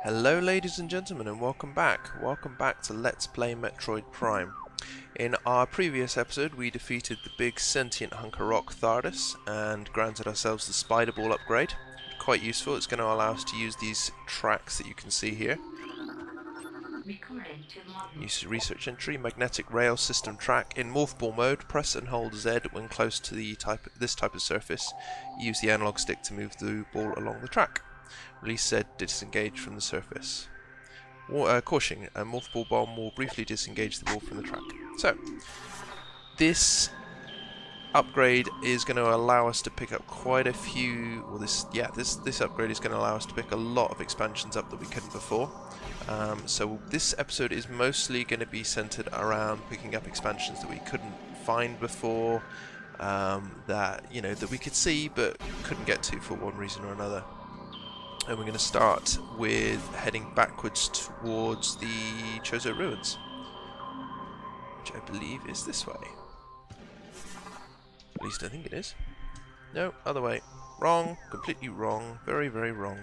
Hello ladies and gentlemen, and welcome back. Welcome back to Let's Play Metroid Prime. In our previous episode we defeated the big sentient hunk of rock Thardus and granted ourselves the spider ball upgrade. Quite useful. It's going to allow us to use these tracks that you can see here. Use research entry, magnetic rail system track. In morph ball mode, press and hold Z when close to this type of surface. Use the analog stick to move the ball along the track. Release Z to disengage from the surface. Caution, a morph ball bomb will briefly disengage the ball from the track. So, this upgrade is going to allow us to pick up quite a few. Well, this upgrade is going to allow us to pick a lot of expansions up that we couldn't before. So this episode is mostly going to be centered around picking up expansions that we couldn't find before, that we could see but couldn't get to for one reason or another. And we're going to start with heading backwards towards the Chozo Ruins, which I believe is this way. At least I think it is. No, other way. Wrong. Completely wrong. Very, very wrong.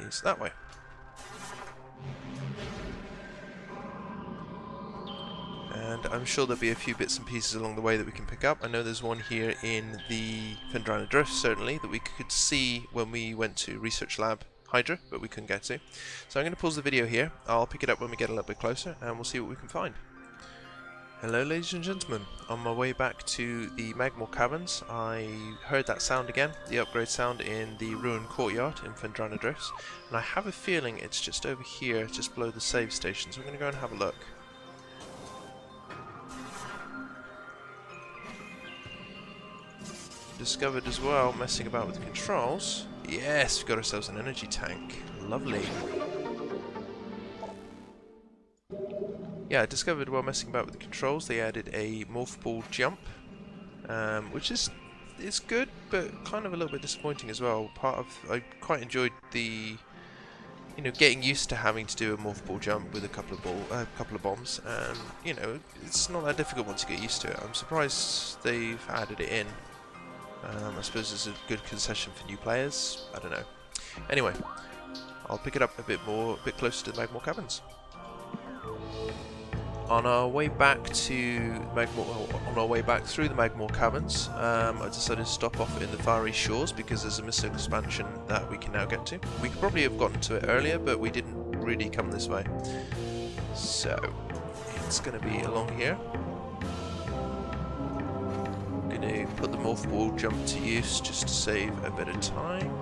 It is that way. And I'm sure there'll be a few bits and pieces along the way that we can pick up. I know there's one here in the Phendrana Drift, certainly, that we could see when we went to Research Lab Hydra, but we couldn't get to. So I'm going to pause the video here. I'll pick it up when we get a little bit closer, and we'll see what we can find. Hello ladies and gentlemen, on my way back to the Magmore Caverns, I heard that sound again, the upgrade sound in the ruined courtyard in Phendrana Drifts, and I have a feeling it's just over here, just below the save station, so I'm going to go and have a look. Discovered as well, messing about with the controls. Yes, we've got ourselves an energy tank. Lovely. Yeah, I discovered while messing about with the controls they added a morph ball jump, which is good, but kind of a little bit disappointing as well. I quite enjoyed the, getting used to having to do a morph ball jump with a couple of bombs, and it's not that difficult once you get used to it. I'm surprised they've added it in. I suppose it's a good concession for new players. I don't know. Anyway, I'll pick it up a bit closer to the Magmore Caverns. On our way back through the Magmore Caverns, I decided to stop off in the Far East Shores because there's a missing expansion that we can now get to. We could probably have gotten to it earlier, but we didn't really come this way. So it's going to be along here. I'm going to put the morph ball jump to use just to save a bit of time.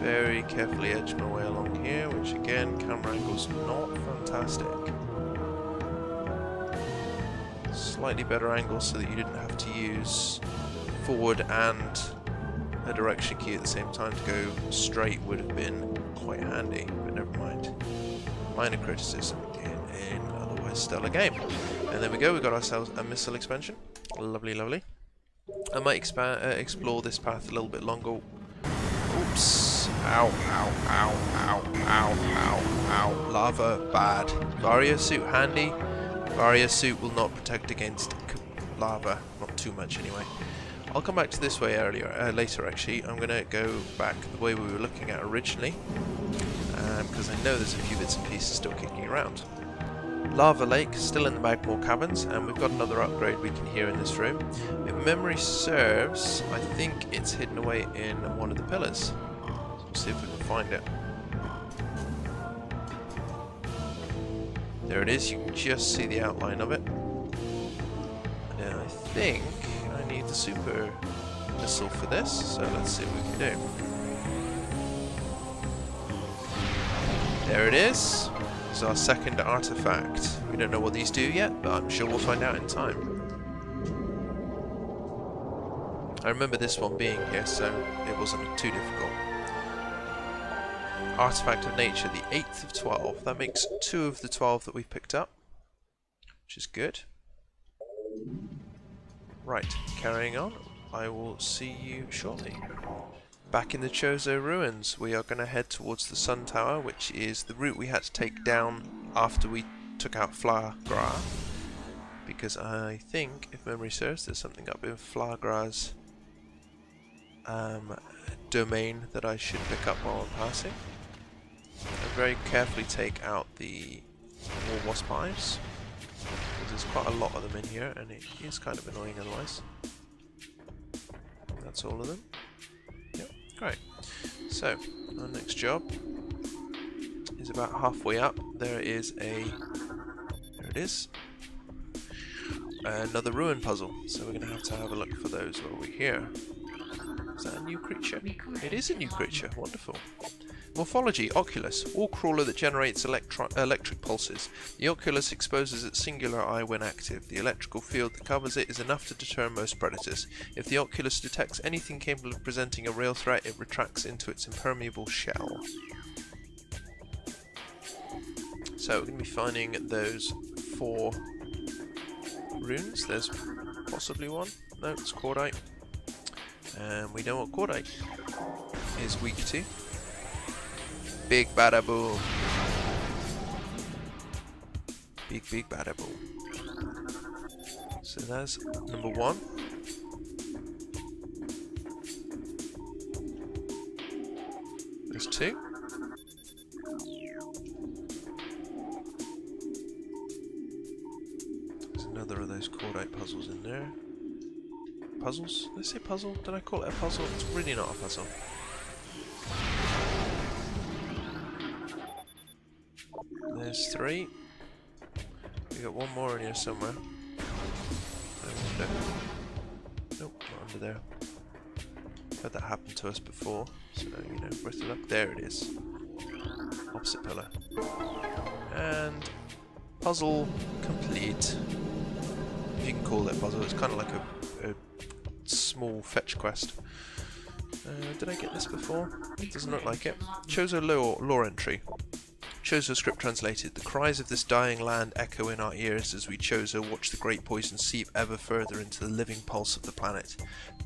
Very carefully edge my way along here, which again, camera angle's not fantastic. Slightly better angle so that you didn't have to use forward and a direction key at the same time to go straight would have been quite handy, but never mind. Minor criticism in an otherwise stellar game. And there we go, we got ourselves a missile expansion. Lovely, lovely. I might explore this path a little bit longer. Oops. Ow, ow, ow, ow, ow, ow, ow. Lava, bad. Varia suit handy. Varia suit will not protect against lava. Not too much anyway. I'll come back to this way later actually. I'm going to go back the way we were looking at originally. Because I know there's a few bits and pieces still kicking around. Lava Lake, still in the Magmore Caverns, and we've got another upgrade we can hear in this room. If memory serves, I think it's hidden away in one of the pillars. So we'll see if we can find it. There it is, you can just see the outline of it. And I think I need the super missile for this, so let's see what we can do. There it is. This is our second artifact. We don't know what these do yet, but I'm sure we'll find out in time. I remember this one being here, so it wasn't too difficult. Artifact of Nature, the 8th of 12. That makes 2 of the 12 that we've picked up, which is good. Right, carrying on. I will see you shortly. Back in the Chozo Ruins, we are going to head towards the Sun Tower, which is the route we had to take down after we took out Flagra. Because I think, if memory serves, there's something up in Flagra's domain that I should pick up while I'm passing. And very carefully take out the war wasp hives, because there's quite a lot of them in here and it is kind of annoying otherwise. That's all of them. Yep, great. So, our next job is about halfway up. There is a... there it is. Another ruin puzzle. So we're going to have a look for those while we're here. Is that a new creature? It is a new creature. Wonderful. Morphology, oculus, all crawler that generates electric pulses. The oculus exposes its singular eye when active. The electrical field that covers it is enough to deter most predators. If the oculus detects anything capable of presenting a real threat, it retracts into its impermeable shell. So we're going to be finding those 4 runes. There's possibly one. No, it's cordite. And we know what cordite is weak to. Big bada boom. Big bada boom. So that's number 1. There's 2. There's another of those cordite puzzles in there. Puzzles? Did I say puzzle? Did I call it a puzzle? It's really not a puzzle. There's 3. We got one more in here somewhere. Nope, not under there. Had that happen to us before, so you know, worth a look. There it is. Opposite pillar. And puzzle complete. If you can call it a puzzle, it's kind of like a small fetch quest. Did I get this before? It doesn't look like it. Chozo lore entry. Chozo script translated. The cries of this dying land echo in our ears as we Chozo watch the great poison seep ever further into the living pulse of the planet.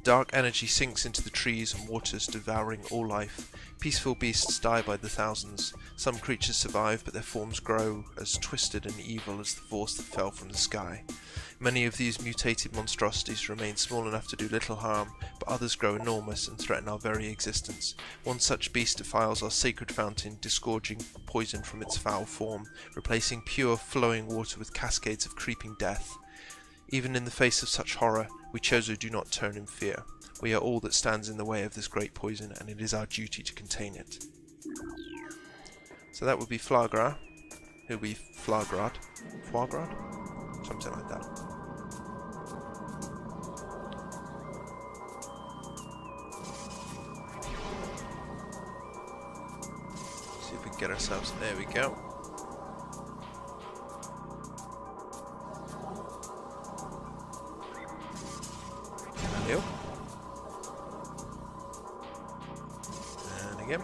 Dark energy sinks into the trees and waters, devouring all life. Peaceful beasts die by the thousands. Some creatures survive, but their forms grow as twisted and evil as the force that fell from the sky. Many of these mutated monstrosities remain small enough to do little harm, but others grow enormous and threaten our very existence. One such beast defiles our sacred fountain, disgorging poison from its foul form, replacing pure flowing water with cascades of creeping death. Even in the face of such horror, we Chozo do not turn in fear. We are all that stands in the way of this great poison, and it is our duty to contain it. So that would be Flagra, who would be Flagrad? Flagrad? Something like that. See if we can get ourselves... There we go. Hello. And again.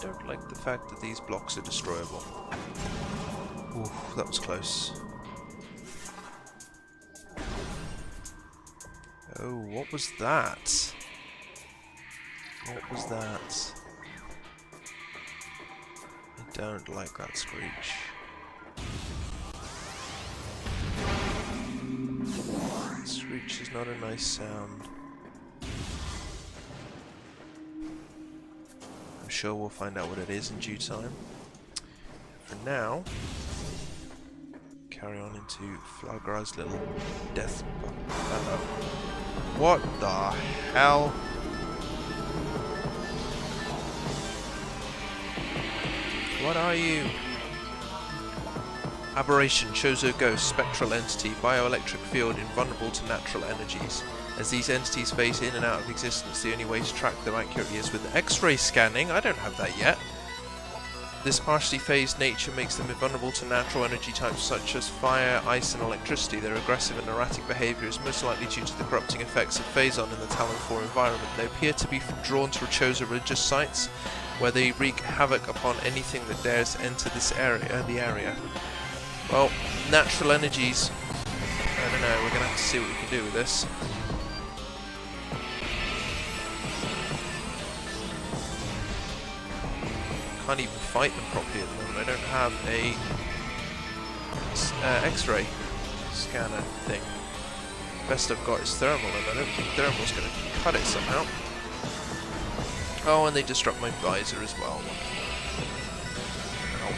Don't like the fact that these blocks are destroyable. Ooh, that was close. Oh, what was that? What was that? I don't like that screech. Screech is not a nice sound. I'm sure we'll find out what it is in due time. For now, carry on into Flagra's little death. What the hell? What are you? Aberration, Chozo Ghost, spectral entity, bioelectric field invulnerable to natural energies. As these entities phase in and out of existence, the only way to track them accurately is with X-ray scanning. I don't have that yet. This partially phased nature makes them invulnerable to natural energy types such as fire, ice and electricity. Their aggressive and erratic behaviour is most likely due to the corrupting effects of Phazon in the Talan 4 environment. They appear to be drawn to Chozo religious sites, where they wreak havoc upon anything that dares enter this area, Well, natural energies, I don't know, we're going to have to see what we can do with this. Can't even fight them properly at the moment. I don't have a X-ray scanner thing. Best I've got is thermal, and I don't think thermal's going to cut it somehow. Oh, and they disrupt my visor as well. Ow.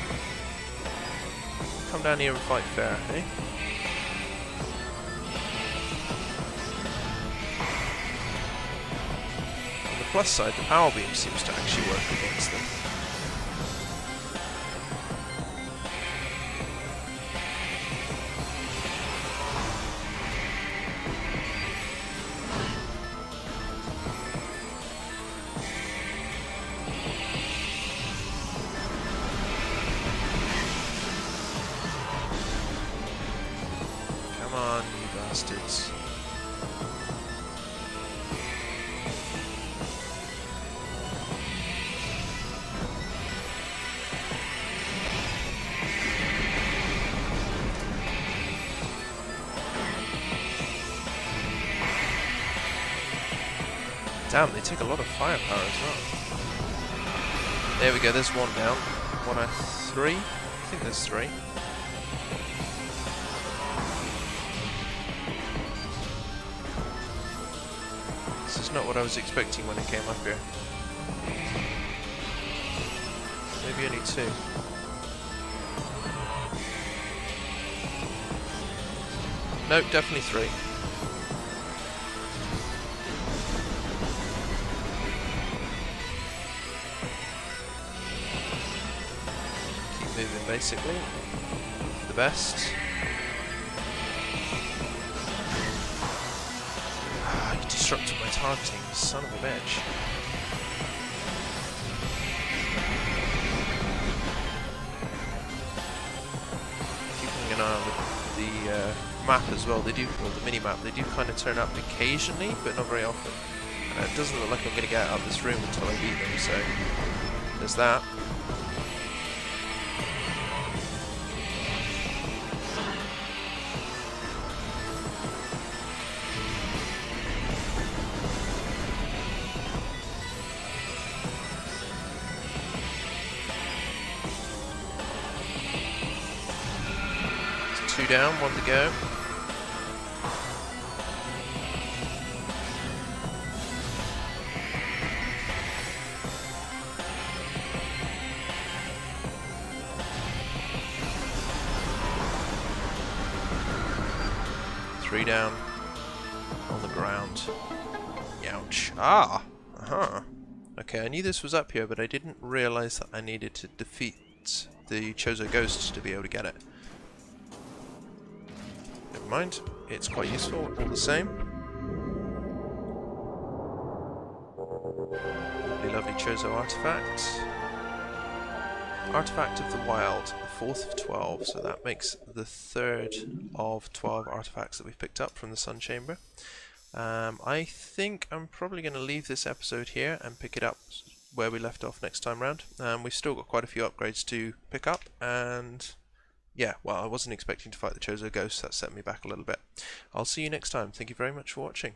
Come down here and fight fair, eh? On the plus side, the power beam seems to actually work against them. Come on, you bastards. Damn, they take a lot of firepower as well. There we go, there's one down. One out of three? I think there's three. This is not what I was expecting when it came up here. Maybe only two. Nope, definitely three. Moving basically, the best. Ah, you disrupted my targeting, son of a bitch. Keeping an eye on the map as well. They do, well, the mini map. They do kind of turn up occasionally, but not very often. It doesn't look like I'm going to get out of this room until I beat them. So there's that. Two down, one to go. Three down on the ground. Ouch. Ah! Uh-huh. Okay, I knew this was up here, but I didn't realize that I needed to defeat the Chozo Ghost to be able to get it. Never mind, it's quite useful all the same. Lovely Chozo artifact. Artifact of the Wild, the 4th of 12, so that makes the 3rd of 12 artifacts that we've picked up from the Sunchamber. I think I'm probably going to leave this episode here and pick it up where we left off next time round. We've still got quite a few upgrades to pick up, and yeah, well, I wasn't expecting to fight the Chozo Ghost, that set me back a little bit. I'll see you next time. Thank you very much for watching.